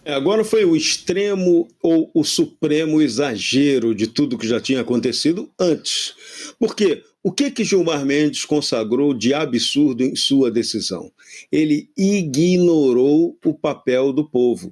Agora foi o extremo ou o supremo exagero de tudo que já tinha acontecido antes. Porque o que Gilmar Mendes consagrou de absurdo em sua decisão? Ele ignorou o papel do povo,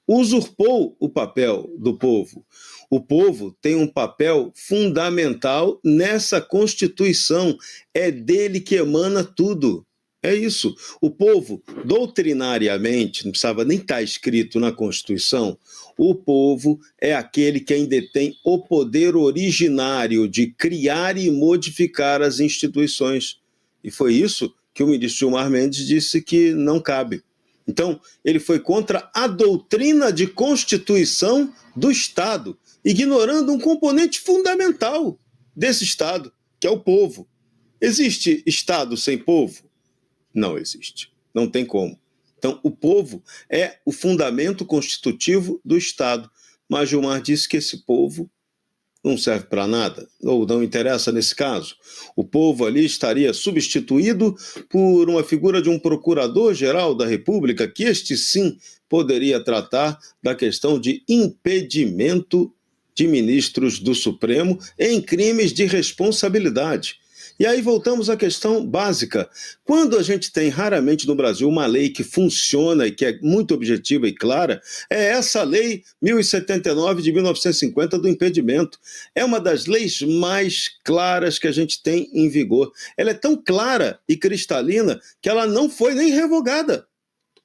usurpou o papel do povo. O povo tem um papel fundamental nessa Constituição, é dele que emana tudo. É isso. O povo, doutrinariamente, não precisava nem estar escrito na Constituição, o povo é aquele que ainda tem o poder originário de criar e modificar as instituições. E foi isso que o ministro Gilmar Mendes disse que não cabe. Então, ele foi contra a doutrina de Constituição do Estado, ignorando um componente fundamental desse Estado, que é o povo. Existe Estado sem povo? Não existe. Não tem como. Então, o povo é o fundamento constitutivo do Estado. Mas Gilmar disse que esse povo não serve para nada, ou não interessa nesse caso. O povo ali estaria substituído por uma figura de um procurador-geral da República, que este sim poderia tratar da questão de impedimento de ministros do Supremo em crimes de responsabilidade. E aí voltamos à questão básica. Quando a gente tem raramente no Brasil uma lei que funciona e que é muito objetiva e clara, é essa lei 1079 de 1950 do impedimento. É uma das leis mais claras que a gente tem em vigor. Ela é tão clara e cristalina que ela não foi nem revogada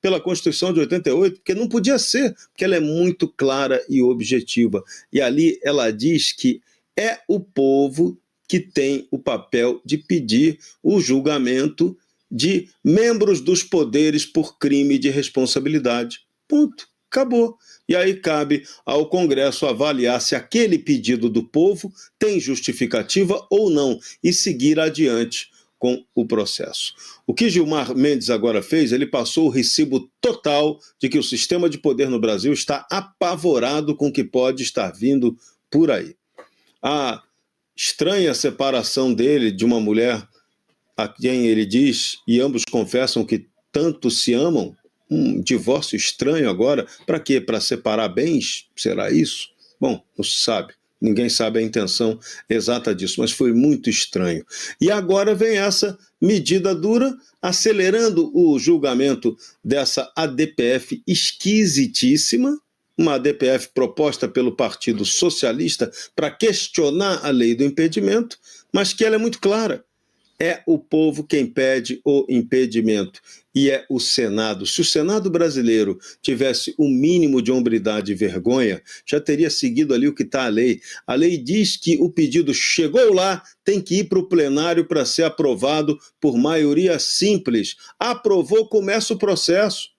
pela Constituição de 88, porque não podia ser, porque ela é muito clara e objetiva. E ali ela diz que é o povo que tem o papel de pedir o julgamento de membros dos poderes por crime de responsabilidade. Ponto. Acabou. E aí cabe ao Congresso avaliar se aquele pedido do povo tem justificativa ou não e seguir adiante com o processo. O que Gilmar Mendes agora fez, ele passou o recibo total de que o sistema de poder no Brasil está apavorado com o que pode estar vindo por aí. A estranha separação dele de uma mulher a quem ele diz, e ambos confessam que tanto se amam, um divórcio estranho agora, para quê? Para separar bens? Será isso? Bom, não se sabe, ninguém sabe a intenção exata disso, mas foi muito estranho. E agora vem essa medida dura, acelerando o julgamento dessa ADPF esquisitíssima, uma ADPF proposta pelo Partido Socialista para questionar a lei do impedimento, mas que ela é muito clara. É o povo quem pede o impedimento e é o Senado. Se o Senado brasileiro tivesse o mínimo de hombridade e vergonha, já teria seguido ali o que está a lei. A lei diz que o pedido chegou lá, tem que ir para o plenário para ser aprovado por maioria simples. Aprovou, começa o processo.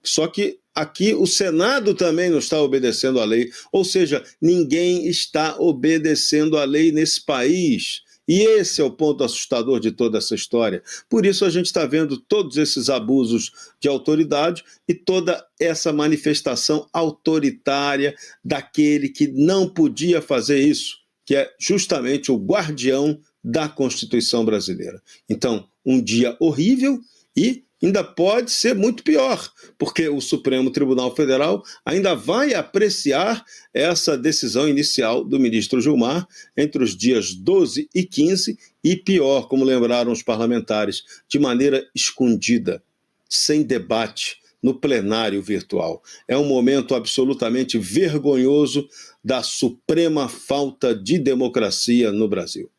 Só que aqui o Senado também não está obedecendo à lei, ou seja, ninguém está obedecendo à lei nesse país. E esse é o ponto assustador de toda essa história. Por isso a gente está vendo todos esses abusos de autoridade e toda essa manifestação autoritária daquele que não podia fazer isso, que é justamente o guardião da Constituição brasileira. Então, um dia horrível e ainda pode ser muito pior, porque o Supremo Tribunal Federal ainda vai apreciar essa decisão inicial do ministro Gilmar entre os dias 12 e 15 e pior, como lembraram os parlamentares, de maneira escondida, sem debate, no plenário virtual. É um momento absolutamente vergonhoso da suprema falta de democracia no Brasil.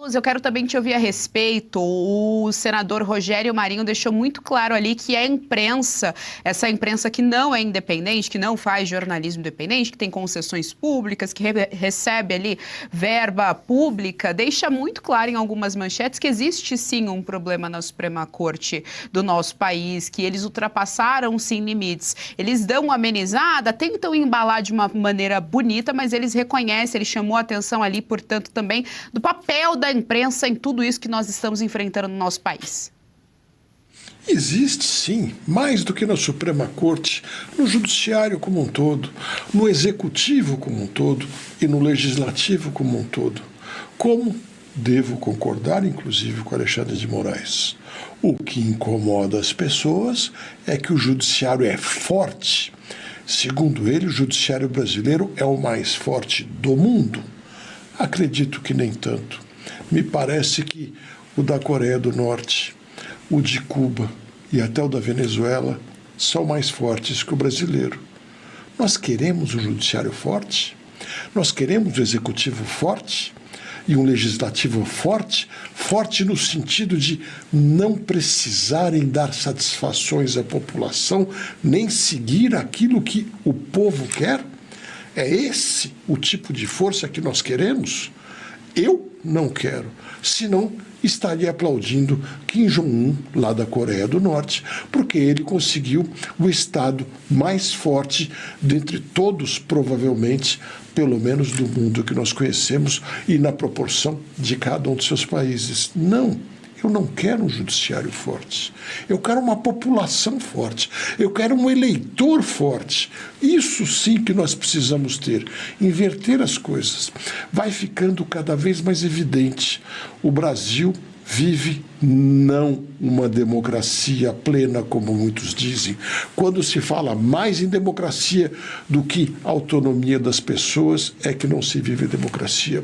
Luz, eu quero também te ouvir a respeito. O senador Rogério Marinho deixou muito claro ali que a imprensa, essa imprensa que não é independente, que não faz jornalismo independente, que tem concessões públicas, que recebe ali verba pública, deixa muito claro em algumas manchetes que existe sim um problema na Suprema Corte do nosso país, que eles ultrapassaram sim limites. Eles dão uma amenizada, tentam embalar de uma maneira bonita, mas eles reconhecem, ele chamou a atenção ali, portanto, também do papel da imprensa em tudo isso que nós estamos enfrentando no nosso país? Existe, sim, mais do que na Suprema Corte, no Judiciário como um todo, no Executivo como um todo e no Legislativo como um todo. Como Devo concordar, inclusive, com Alexandre de Moraes. O que incomoda as pessoas é que o judiciário é forte. Segundo ele, o judiciário brasileiro é o mais forte do mundo. Acredito que nem tanto. Me parece que o da Coreia do Norte, o de Cuba e até o da Venezuela são mais fortes que o brasileiro. Nós queremos um judiciário forte? Nós queremos um executivo forte? E um legislativo forte, forte no sentido de não precisarem dar satisfações à população, nem seguir aquilo que o povo quer? É esse o tipo de força que nós queremos? Eu não quero, senão estaria aplaudindo Kim Jong-un, lá da Coreia do Norte, porque ele conseguiu o Estado mais forte dentre todos, provavelmente, pelo menos do mundo que nós conhecemos, e na proporção de cada um de seus países. Não, eu não quero um judiciário forte. Eu quero uma população forte. Eu quero um eleitor forte. Isso sim que nós precisamos ter. Inverter as coisas. Vai ficando cada vez mais evidente. O Brasil vive não uma democracia plena, como muitos dizem. Quando se fala mais em democracia do que autonomia das pessoas, é que não se vive democracia.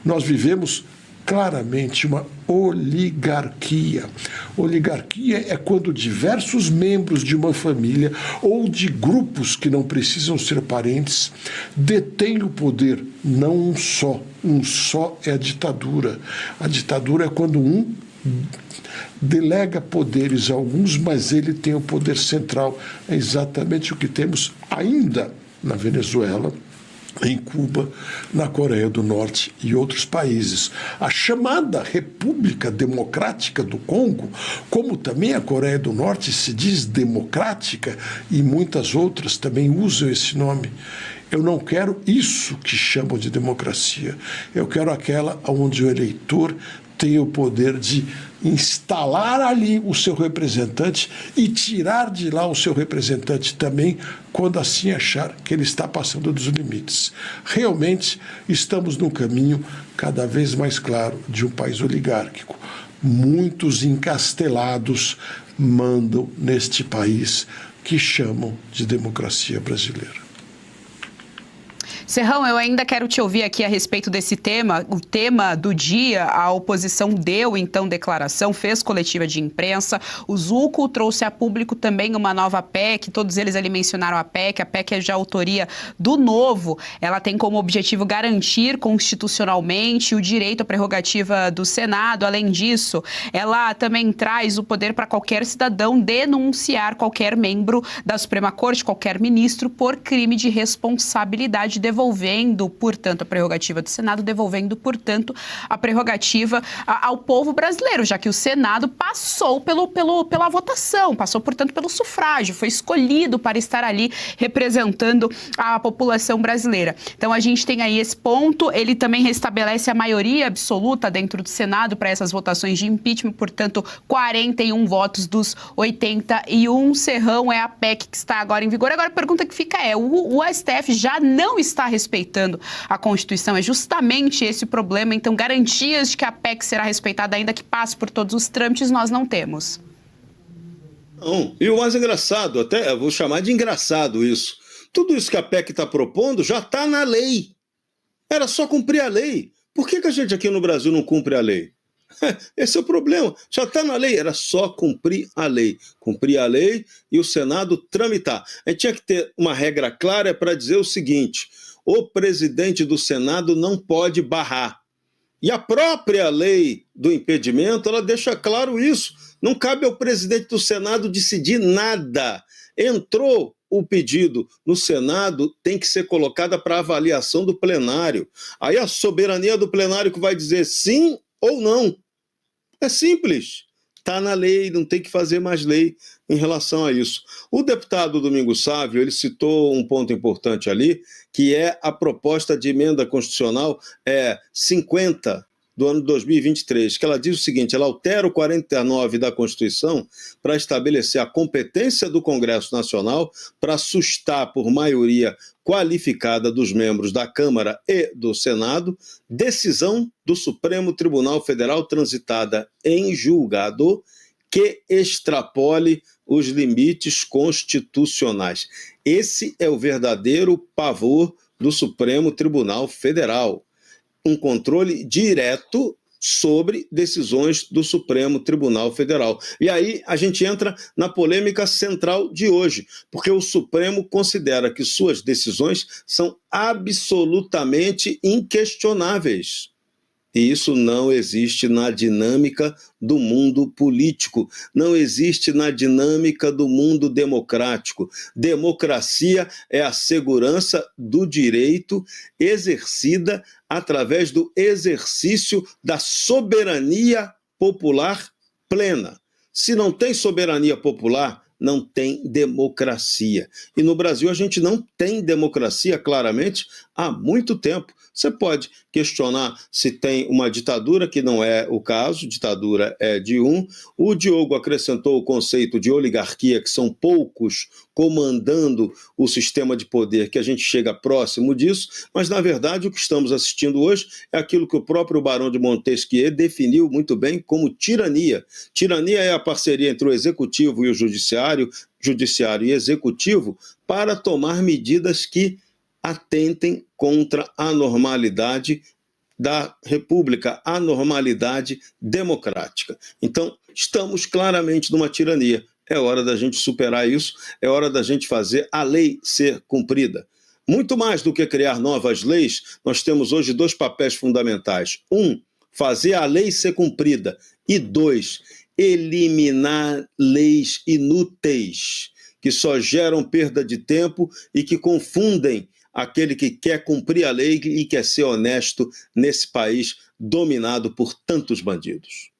Nós vivemos claramente uma oligarquia. Oligarquia é quando diversos membros de uma família ou de grupos que não precisam ser parentes detêm o poder, não um só. Um só é a ditadura. A ditadura é quando um delega poderes a alguns, mas ele tem o poder central. É exatamente o que temos ainda na Venezuela, em Cuba, na Coreia do Norte e outros países. A chamada República Democrática do Congo, como também a Coreia do Norte se diz democrática, e muitas outras também usam esse nome. Eu não quero isso que chamam de democracia. Eu quero aquela onde o eleitor tem o poder de instalar ali o seu representante e tirar de lá o seu representante também, quando assim achar que ele está passando dos limites. Realmente estamos num caminho cada vez mais claro de um país oligárquico. Muitos encastelados mandam neste país que chamam de democracia brasileira. Serrão, eu ainda quero te ouvir aqui a respeito desse tema, o tema do dia. A oposição deu, então, declaração, fez coletiva de imprensa. O Zucco trouxe a público também uma nova PEC, todos eles ali mencionaram a PEC é de autoria do Novo. Ela tem como objetivo garantir constitucionalmente o direito à prerrogativa do Senado. Além disso, ela também traz o poder para qualquer cidadão denunciar qualquer membro da Suprema Corte, qualquer ministro, por crime de responsabilidade, devolvendo, portanto, a prerrogativa do Senado, devolvendo, portanto, a prerrogativa ao povo brasileiro, já que o Senado passou pela votação, passou, portanto, pelo sufrágio, foi escolhido para estar ali representando a população brasileira. Então, a gente tem aí esse ponto, ele também restabelece a maioria absoluta dentro do Senado para essas votações de impeachment, portanto, 41 votos dos 81. Serrão, é a PEC que está agora em vigor. Agora, a pergunta que fica é, o STF já não está respeitando a Constituição? É justamente esse o problema. Então, garantias de que a PEC será respeitada, ainda que passe por todos os trâmites, nós não temos. Não. E o mais engraçado, até eu vou chamar de engraçado isso, tudo isso que a PEC está propondo já está na lei. Era só cumprir a lei. Por que a gente aqui no Brasil não cumpre a lei? Esse é o problema. Já está na lei, era só cumprir a lei. Cumprir a lei e o Senado tramitar. A gente tinha que ter uma regra clara para dizer o seguinte: o presidente do Senado não pode barrar. E a própria lei do impedimento, ela deixa claro isso. Não cabe ao presidente do Senado decidir nada. Entrou o pedido no Senado, tem que ser colocada para avaliação do plenário. Aí a soberania do plenário que vai dizer sim ou não. É simples. Está na lei, não tem que fazer mais lei em relação a isso. O deputado Domingos Sávio, ele citou um ponto importante ali, que é a proposta de emenda constitucional 50 do ano 2023, que ela diz o seguinte: ela altera o 49 da Constituição para estabelecer a competência do Congresso Nacional para sustar por maioria qualificada dos membros da Câmara e do Senado decisão do Supremo Tribunal Federal transitada em julgado que extrapole os limites constitucionais. Esse é o verdadeiro pavor do Supremo Tribunal Federal. Um controle direto sobre decisões do Supremo Tribunal Federal. E aí a gente entra na polêmica central de hoje, porque o Supremo considera que suas decisões são absolutamente inquestionáveis. E isso não existe na dinâmica do mundo político, não existe na dinâmica do mundo democrático. Democracia é a segurança do direito exercida através do exercício da soberania popular plena. Se não tem soberania popular, não tem democracia. E no Brasil a gente não tem democracia, claramente, há muito tempo. Você pode questionar se tem uma ditadura, que não é o caso, ditadura é de um. O Diogo acrescentou o conceito de oligarquia, que são poucos comandando o sistema de poder, que a gente chega próximo disso, mas na verdade o que estamos assistindo hoje é aquilo que o próprio Barão de Montesquieu definiu muito bem como tirania. Tirania é a parceria entre o executivo e o judiciário e executivo, para tomar medidas que atentem contra a normalidade da República, a normalidade democrática. Então, estamos claramente numa tirania. É hora da gente superar isso, é hora da gente fazer a lei ser cumprida. Muito mais do que criar novas leis, nós temos hoje 2 papéis fundamentais. 1, fazer a lei ser cumprida. E 2, eliminar leis inúteis, que só geram perda de tempo e que confundem aquele que quer cumprir a lei e quer ser honesto nesse país dominado por tantos bandidos.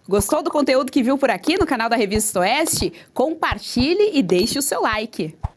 Gostou do conteúdo que viu por aqui no canal da Revista Oeste? Compartilhe e deixe o seu like.